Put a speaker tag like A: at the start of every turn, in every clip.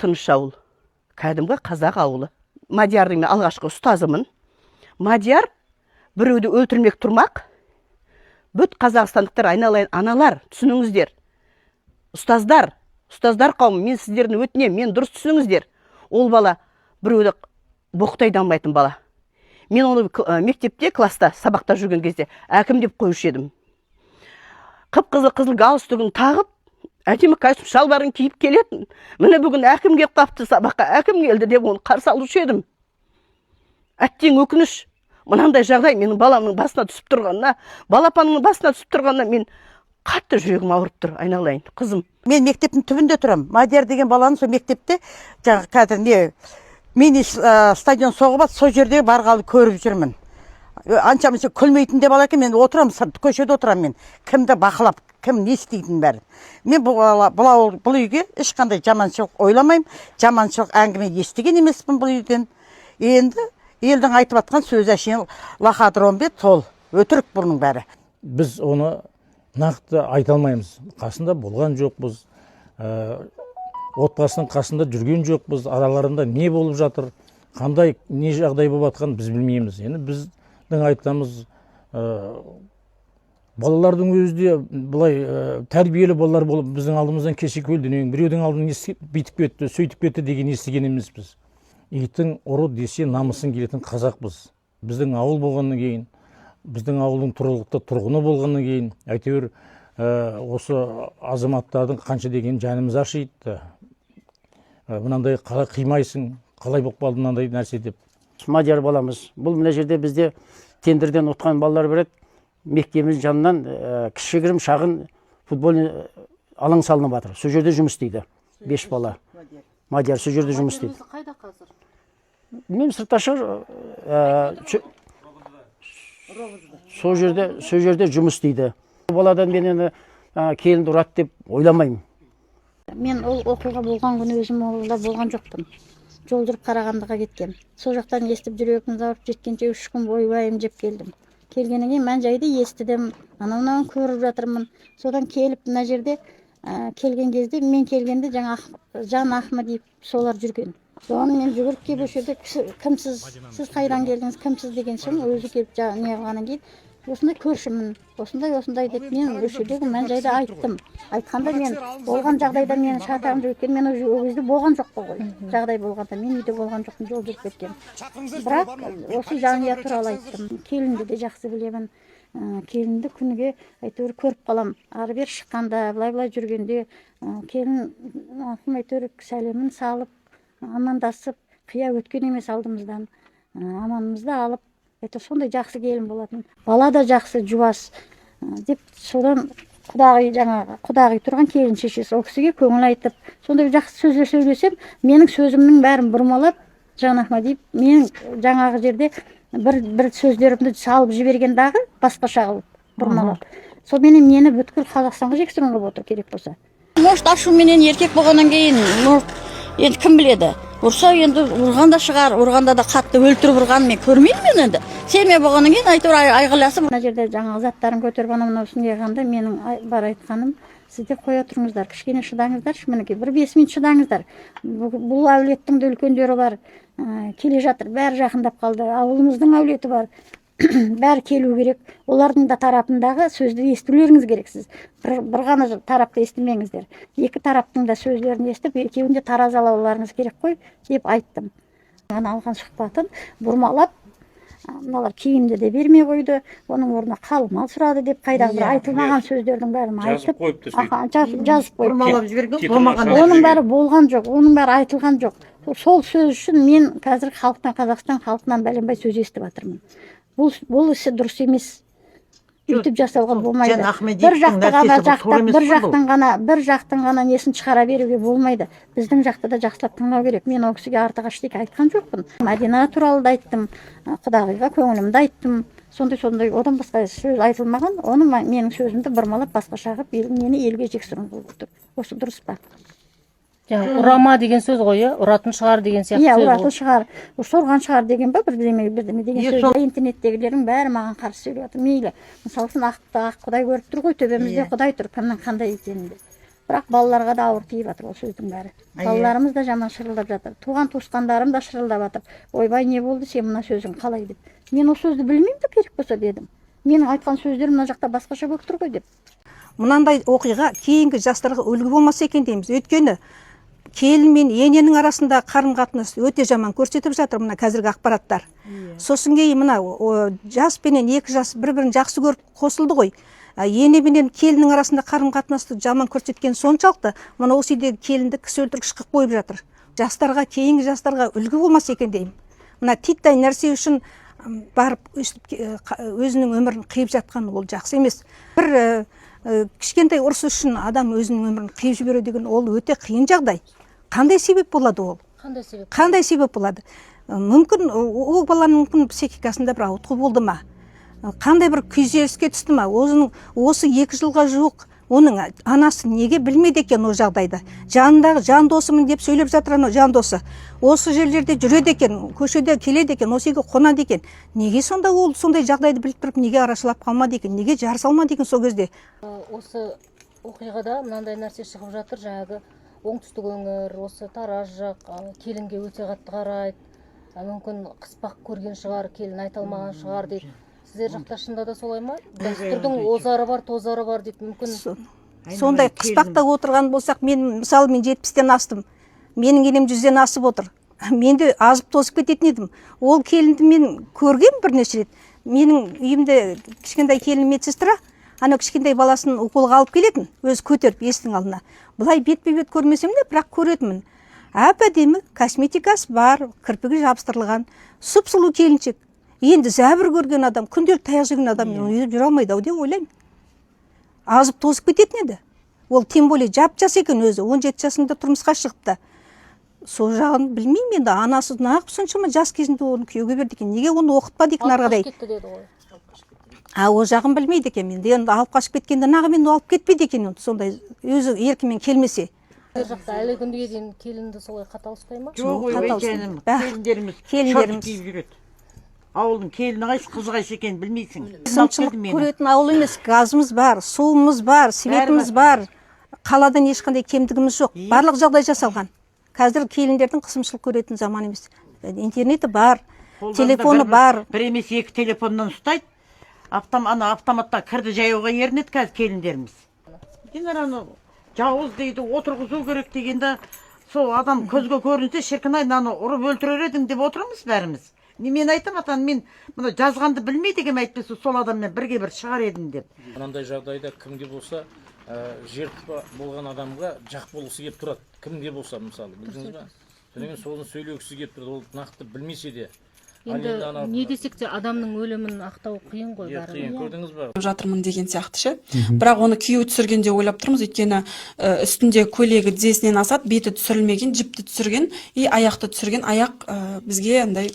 A: тыныш ауыл. Кәдімгі қазақ ауылы. Мадиярдың алғашқы ұстазымын. Мадияр біреуді өлтірмек тұрмақ. Бүт қазақстандықтар айналайын аналар, түсініңіздер. Ұстаздар қауым, мен сіздердің өтінем, мен дұрыс түсініңіздер. Ол бала біреуді боқтайданбайтын бала. Мен оны мектепте, класста, сабақта жүрген кезде әкім деп қойушы едім. Қып-қызыл галстугын тағып, әдемі костюм шалбарын киіп келетін. Міне бүгін әкім келіп қапты сабаққа, әкім келді деп оны қарсы алушы едім. Әттең өкініш, мынандай жағдай менің баламның басына түсіп тұрғанына, балапанымның басына түсіп тұрғанына мен қатты жүрегім ауырып тұр, айналайын, қызым.
B: Мен мектептің түбінде тұрам. Мадияр деген баланы сол мектепте жаңа қазір мини стадион соғып ат, сол жерде барғалы көріп жүрмін. Анша-мұнша күлмейтін де бала екен, мен отырам, көшеде отырам мен. Кімді бақылап, кім не істейтін бәрі. Мен бұл үйге ешқандай жаманшылық ойламаймын, жаманшылық әңгіме естіген емеспін бұл үйден. Енді елдің айтып атқан сөзі әшейін лақадырон бе, сол өтірік бұның бәрі.
C: Біз оны нақты айта алмаймыз. Қасында болған жоқпыз. Отбасының қасында жүрген жоқпыз. Араларында не болып жатыр, қандай не жағдай болып жатқан біз білмейміз. Енді біздің айтамыз, балалардың өзі де былай тәрбиелі балалар болып біздің алдымыздан кешіп келді. Біреудің алдын бүйтіп кетті, сөйтіп кетті деген естіген емеспіз. Итің ұры десе намысын келетін қазақпыз. Біздің ауыл болғаннан кейін, біздің ауылдың тұрғылықты тұрғыны болғаннан кейін, әйтеуір осы азаматтардың қанша деген жанымыз ашиды. Мынандай қалай қимайсың, қалай болып қалды мынандай нәрсе деп.
D: Мадияр баламыз. Бұл мына жерде бізде тендерден ұтқан балалар береді. Мектебіміз жанынан кішігірім шағын футбольный алаң салынып жатыр. Сол жерде жұмыс істейді. 5 бала. Мадияр сол жерде жұмыс істейді.
E: Қайда қазір?
D: Мен сыртта сол жерде жұмыс істейді. Баладан мен енді келінді ұрады деп ойламаймын.
E: Мен ол оқиға болған күні өзім ауылда болған жоқпын. Жол жүріп Қарағандыға кеткем. Сол жақтан естіп жүрегім ауырып жеткенше 3 күн бойы уайым жеп келдім. Келгеннен кейін мән жайды естідім. Анау-мынауын көріп жатырмын. Содан келіп мына жерде келген кезде мен келгенде жаңа Жан Ахмадиев солар жүрген. Соны мен жүгіріп келіп өшерде кімсіз, сіз қайдан келдіңіз, кімсіз деген соң өзі келіп не қылғаннан кейін осындай көршімін, осындай деп мен өшердегі мән жайды айттым. Айтқанда мен болған жағдайда мені шатағымды өткен, мен ол кезде болған жоқпын ғой. Жағдай болғанда мен үйде болған жоқпын, жол жүріп кеткен. Бірақ осы жанұя туралы айттым. Келінді де жақсы білемін. Келінді күніге әйтеуір көріп қалам. Ары бер шыққанда, былай жүргенде келін әйтеуір сәлемін салып, амандасып, қия өткен емес алдымыздан. Аманымызды алып, сондай жақсы келін болатын. Бала да жақсы, жуас деп содан құдағи тұрған келін шешесі ол кісіге көңіл айтып, сондай жақсы сөздер сөйлесем, менің сөзімнің бәрін бұрмалап, Жан Ахмадиев мен жаңағы жерде бір сөздерімді салып жіберген дағы басқаша қылып бұрмалап. Сол мені бүткіл Қазақстанға жексұрын қылып отыр керек болса. Может, ашу менен еркек болғаннан кейін, енді кім біледі? Ұрса енді ұрғанда шығар, ұрғанда да қатты өлтіріп ұрған мен көрмеймін мен енді. Семья болғаннан кейін әйтеуір айғайласып. Мына жерде жаңағы заттарын көтеріп анау-мынаусын келгенде менің бар айтқаным, сіздер қоя тұрыңыздар, кішкене шыдаңыздар, мінекей 1-5 минут шыдаңыздар. Бұл әулеттің де үлкендері бар, келе жатыр, бәрі жақындап қалды. Ауылымыздың әулеті бар. Бәрі келу керек. Олардың да тарапындағы сөзді естулеріңіз керексіз. Бір ғана тарапты естімеңіздер. Екі тараптың да сөздерін естіп, екеуін де таразалауларыңыз керек қой деп айттым. Ана алған сұхбатын бұрмалап, мыналар киімді де бермей қойды, оның орнына қалмал сұрады деп қайдағы бір айтылмаған сөздердің бәрін айтып, жазып қойыпты.
B: Бұрмалап жіберген болмаған.
E: Оның бәрі болған жоқ, оның бәрі айтылған жоқ. Сол сөз үшін мен қазір халықтан, Қазақстан халқынан бәленбай сөз естіп жатырмын. Бұл ісі дұрыс емес. Үйтіп жасауға болмайды. Бір жақтың ғана несін шығара беруге болмайды. Біздің жақты да жақсылап тыңдау керек. Мен ол кісіге артық ештеңе айтқан жоқпын. Мәдина туралы да айттым, құдағиға көңілімді айттым. Сондай одан басқа сөз айтылмаған. Оны менің сөзімді бұрмалап басқаша қылып мені елге жексұрын қылып отыр. Осы дұрыс па?
F: Ұрама деген сөз ғой, ұратын шығар деген сияқты сөз.
E: Ұратын шығар, сорған шығар деген ба, бірдеме деген сөз. Интернеттегілердің бәрі маған қарсы сөйлеп жатыр. Мейлі, мысалы үшін ақ Құдай көріп тұр ғой, төбемізде Құдай тұр, кімнің қандай екенінде. Бірақ балаларға да ауыр тиіп жатыр ол сөздің бәрі. Балаларымыз да жаман шырылдап жатыр. Туған туысқандарым да шырылдап жатыр. Ойбай, не болды сен мына сөзің қалай деп. Мен ол сөзді білмеймін де керек болса дедім. Менің айтқан сөздерім мына жақта басқаша болып тұр ғой деп.
G: Мынандай оқиға кейінгі жастарға үлгі болмаса екен дейміз. Өйткені келін мен ененің арасында қарым-қатынас өте жаман көрсетіп жатыр мына қазіргі ақпараттар. Сосын кейін мына жас пенен екі жас бір-бірін жақсы көріп қосылды ғой. Ене менен келіннің арасында қарым-қатынасты жаман көрсеткен соншалықты мына осы үйдегі келінді кісі өлтіргіш қылып қойып жатыр. Жастарға, кейінгі жастарға үлгі болмаса екен деймін. Мына титтай нәрсе үшін барып өзінің өмірін қиып жатқан ол жақсы емес. Бір кішкентай ұрыс үшін адам өзінің өмірін қиып жіберу деген ол өте қиын жағдай. Қандай себеп болады ол? Қандай себеп болады? Мүмкін ол баланың психикасында бір ауытқу болды ма? Қандай бір күйзеліске түсті ма? Осы 2 жылға жуық оның анасы неге білмейді екен ол жағдайды? Жанындағы жан досымын деп сөйлеп жатыр ана жан досы. Осы жерлерде жүреді екен, көшеде келеді екен, осы үйге қонады екен. Неге сонда ол сондай жағдайды біліп тұрып, неге арашалап қалмады екен? Неге жарыса алмады екен сол кезде?
F: Осы оқиғада мынандай нәрсе шығып жатыр, жаңағы оңтүстік өңір, осы Тараз жақ келінге өте қатты қарайды. Мүмкін қыспақ көрген шығар, келін айта алмаған шығар дейді. Сіздер жақта шынында да солай ма? Дәстүрдің озары бар, тозары бар дейді. Мүмкін
G: сондай қыспақта отырған болсақ, мен мысалы 70-тен астым. Менің енем 100-ден асып отыр. Мен де азып тозып кететін едім. Ол келінді мен көргем бірнеше рет. Менің үйімде кішкентай келін медсестра, ана кішкентай баласын уколға алып келетін, өзі көтеріп есіктің алдына. Бұлай бетпе-бет көрмесем де, бірақ көретінмін. Әп-әдемі косметикасы бар, кірпігі жабыстырылған, сұп-сұлу келіншек. Енді зәбір көрген адам, күнделік таяқ жеген адам жүре алмайды ау деп ойлаймын. Азып тозып кететін еді. Ол тем более жап-жас екен өзі, 17 жасында тұрмысқа шығыпты. Сол жағын білмеймін енді, анасы нағып соншама жас кезінде оны күйеуге берді екен. Неге оны оқытпады екен арғадай? Ол жағын білмейді екен мен. Енді алып қашып кеткенде нағымен алып кетпейді екен, сондай өзі еркімен келмесе.
F: жақта әлі күнге дейін келінді солай қатал ұстай ма?
B: Жоқ, келіндеріміз шорт киіп жүреді. Ауылдың келіні қайсы, қызы қайсы екенін білмейсің.
G: Сымшылық көретін ауыл емес, газымыз бар, суымыз бар, светіміз бар. Қаладан ешқандай кемдігіміз жоқ. Барлық жағдай жасалған. Қазір келіндердің қысымшылық көретін заман емес. Интернеті бар, телефоны бар.
B: Бір емес 2 телефоннан ұстайды. Автоматта кірді жаюға ерінеді қазір келіндеріміз. Ана жауыз дейді, отырғызу керек дегенде, сол адам көзге көрінсе, шіркін-ай, мынаны ұрып өлтірер едің деп отырмыз бәріміз. Мен айтам, мен мұны жазғанды білмейді екем, әйтпесе сол адаммен бірге бір шығар едім деп.
C: Мынандай жағдайда кімге болса, жертва болған адамға жақ болғысы келіп тұрады. Кімге болса, мысалы, білдіңіз бе? Содан соны сөйлегісі келіп тұрады, ол нақты білмесе де.
F: Енді не десек те адамның өлімін ақтау қиын ғой бәрі.
C: Қиын, көрдіңіз бе?
H: Жатырмын деген сияқты ше. Бірақ оны күйеуі түсіргенде ойлап тұрмыз, өйткені үстінде көйлегі тізесінен асады, беті түсірілмеген, жіпті түсірген, аяқты түсірген. Аяқ бізге андай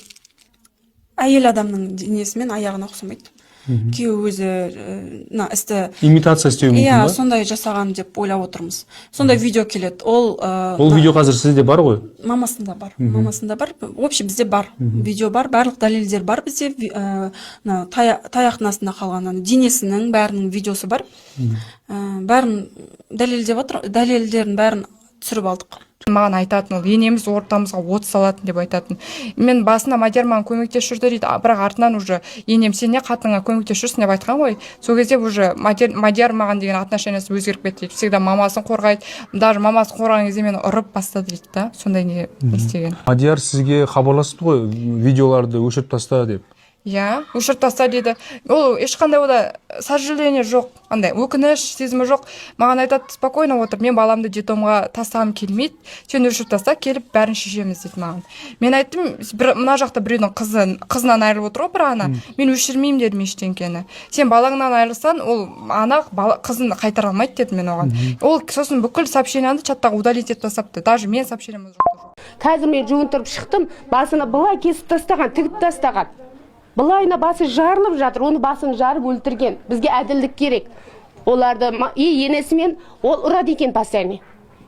H: әйел адамның денесімен аяғына ұқсамайды. Күйеуі өзі істі
I: имитация істеуі мүмкін ба?
H: Сондай жасаған деп ойлап отырмыз. Сондай видео келеді. Ол
I: видео қазір сізде бар ғой?
H: Мамасында бар. Мамасында бар. Вообще бізде бар. Видео бар, барлық дәлелдер бар бізде. Таяқтың астында қалған денесінің бәрінің видеосы бар. Бәрін дәлелдеп отыр. Дәлелдерін бәрін түсіріп алдық.
J: Маған айтатын, ол енеміз ортамызға от салатын деп айтатын. Мен басында Мадияр маған көмектесіп жүрді дейді, бірақ артынан уже енем сен не қатыныңа көмектесіп жүрсің деп айтқан ғой. Сол кезде уже Мадияр маған деген отношениесі өзгеріп кетті дейді. Всегда мамасын қорғайды. Даже мамасын қорғаған кезде мені ұрып бастады дейді да. Сондай не істеген.
I: Мадияр сізге хабарласты ғой, видеоларды өшіріп таста деп.
J: Өшіріп таста дейді. Ол ешқандай ода сожаление жоқ, андай өкініш сезімі жоқ. Маған айтады, спокойно отыр, мен баламды детдомға тастағым келмейді. Сен өшіріп таста, келіп бәрін шешеміз дейді маған. Мен айттым, мына жақта біреудің қызынан айырылып отыр ғой бір ана. Мен өшірмеймін дедім ештеңкені. Сен балаңнан айырылсаң, ол ана қызын қайтара алмайды дедім мен оған. Ол сосын бүкіл сообщениямды чаттағы удалить етіп тастапты. Даже мен сообщениям жоқ.
K: Қазір мен жуынтырып шықтым, басына былай кесіп тастаған, тігіп тастаған. Былайына басы жарылып жатыр, оны басын жарып өлтірген. Бізге әділдік керек. Оларды енесімен ол ұрады екен постоянно.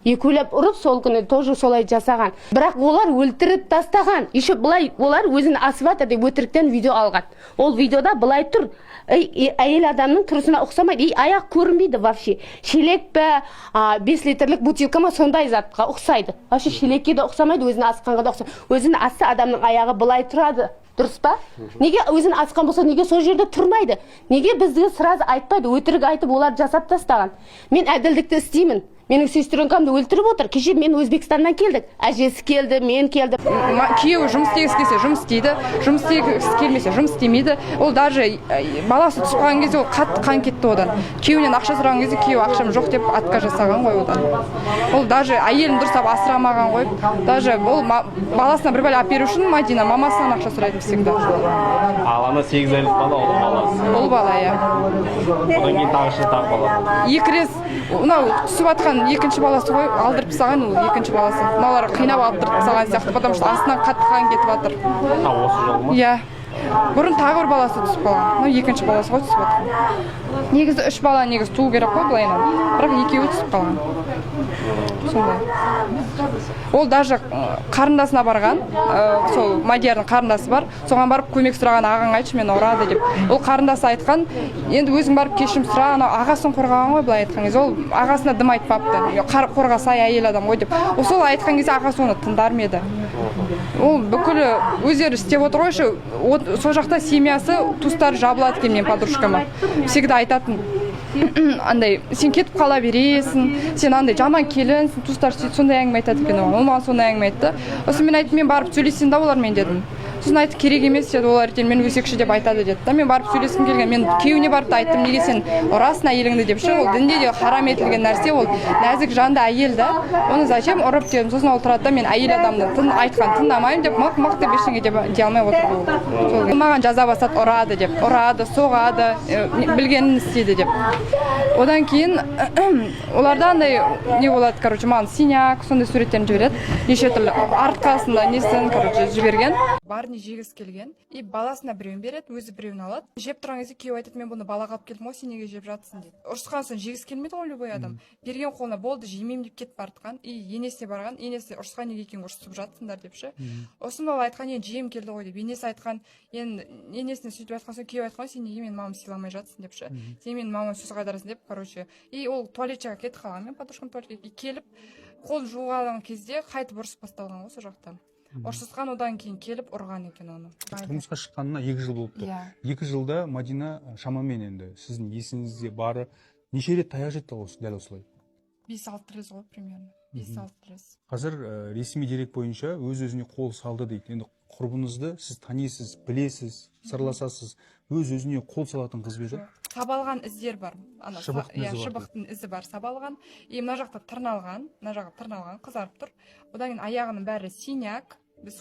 K: екеулеп ұрып сол күні тоже солай жасаған. Бірақ олар өлтіріп тастаған. Еще былай олар өзін асып жатыр деп өтіріктен видео алған. Ол видеода былай тұр. Әйел адамның тұрысына ұқсамайды. Аяқ көрінбейді вообще. Шелек пе, 5 литрлік бутилка ма сондай затқа ұқсайды. Вообще шелекке де ұқсамайды, өзін асқанға да ұқсамайды. Өзін асса адамның аяғы былай тұрады. Дұрыс па? Неге өзін асқан болса, неге сол жерде тұрмайды? Неге бізге сразу айтпайды? Өтірік айтып олар жасап тастаған. Мен әділдікті істеймін. Менің сестренкамды өлтіріп отыр. Кеше мен Өзбекстаннан келдік. Әжесі келді, мен келдім.
J: Күйеуі жұмыс істегісі келсе жұмыс істейді, жұмыс істегісі келмесе жұмыс істемейді. Ол даже баласы түсіп қалған кезде ол қатты қан кетті одан. Күйеуінен ақша сұраған кезде күйеуі ақшам жоқ деп атқа жасаған ғой одан. Ол даже әйелін дұрыстап асырамаған ғой. Даже ол баласына бір бала әперу үшін Мадина мамасынан ақша сұрайды всегда.
L: Ал ана 8 айлық бала ол баласы.
J: Ол бала, иә.
L: Одан кейін тағы бала.
J: Екі рет мынау түсіп атқан екінші баласы ғой, алдырып тастаған ол екінші баласы. Мыналар қинап алдырып тастаған сияқты, потому что астынан қатты қан кетіп жатыр.
L: Осы жол ма?
J: Иә. Бұрын тағы бір баласы түсіп қалған. Мынау екінші баласы ғой түсіп жатқан. Негізі 3 бала негізі туу керек қой былайынан. Бірақ екеуі түсіп қалған. Сондай. Ол даже қарындасына барған, сол Мадиярдың қарындасы бар. Соған барып көмек сұраған, ағаң айтшы мен ұрады деп. Ол қарындасы айтқан, енді өзің барып кешірім сұра, анау ағасын қорғаған ғой былай айтқан кезде. Ол ағасына дым айтпапты. Қорғасай әйел адам ғой деп. Сол айтқан кезде ағасы оны тыңдар ма еді? Ол бүкілі өздері істеп отыр ғой, сол жақта семьясы, туыстары жабылады екен мен подружкама. Всегда айтатын. Андай, сен кетіп қала бересің, сен андай жаман келінсің, туыстар сондай әңгіме айтады екен оған. Ол маған сондай әңгіме айтты. Осы мен айттым, мен барып сөйлесейін да олармен дедім. Сосын айтты, керек емес деді, олар ертең мен өсекші деп айтады деді. Мен барып сөйлескім келген, мен күйеуіне барып та айттым, неге сен ұрасың әйеліңді деп ше, ол дінде де харам етілген нәрсе, ол нәзік жанды әйел да, оны зачем ұрып дедім. Сосын ол тұрады да, мен әйел адамды айтқан тыңдамаймын деп мақ деп ештеңе дей алмай отырды ол. Маған жаза бастады, ұрады деп, ұрады, соғады, білгенін істейді деп. Одан кейін оларда андай не болады, короче, маған синяк, сондай суреттерін жібереді. Неше түрлі артқасында несін, короче, жіберген. Барыны жегісі келген. И баласына біреуін береді, өзі біреуін алады. Жеп тұрған кезде күйеуі айтады, мен бұны балаға алып келдім ғой, сен неге жеп жатсың дейді. Ұрысқан соң жегісі келмейді ғой любой адам. Берген қолына болды, жемеймін деп кетіп бартқан. И енесіне барған, енесі ұрысқан неге екең ұрысып жатсыңдар деп ше. Осын ол айтқан, енді жем келді ғой деп. Енесі айтқан, енді енесіне сөйтіп айтқан соң күйеуі айтқан, сен неге мен мамамды сыйламай жатсың деп ше. Сен менің мамама сөз қайдарасың деп, короче. И ол туалетшаға кетіп қалған, мен подружкам туалетке келіп, қол жуған кезде қайтып ұрысып басталған ғой сол жақтан. Ұрсысқан, одан кейін келіп ұрған екен оны.
I: Тұрмысқа шыққанына 2 жыл болыпты. 2 жылда Мадина шамамен енді сіздің есіңізде бары неше рет таяқ жетті осы дәл осылай?
J: 5-6 рет ғой примерно. 5-6 рет.
I: Қазір ресми дерек бойынша өз-өзіне қол салды дейді. Енді құрбыңызды сіз танисыз, білесіз, сырласасыз. Өз-өзіне қол салатын қыз бе жоқ?
J: Сабалған іздер бар.
I: Шыбықтың
J: ізі бар сабалған. И мына жақта тырналған, қызарып тұр. Одан кейін аяғының бәрі синяк. Біз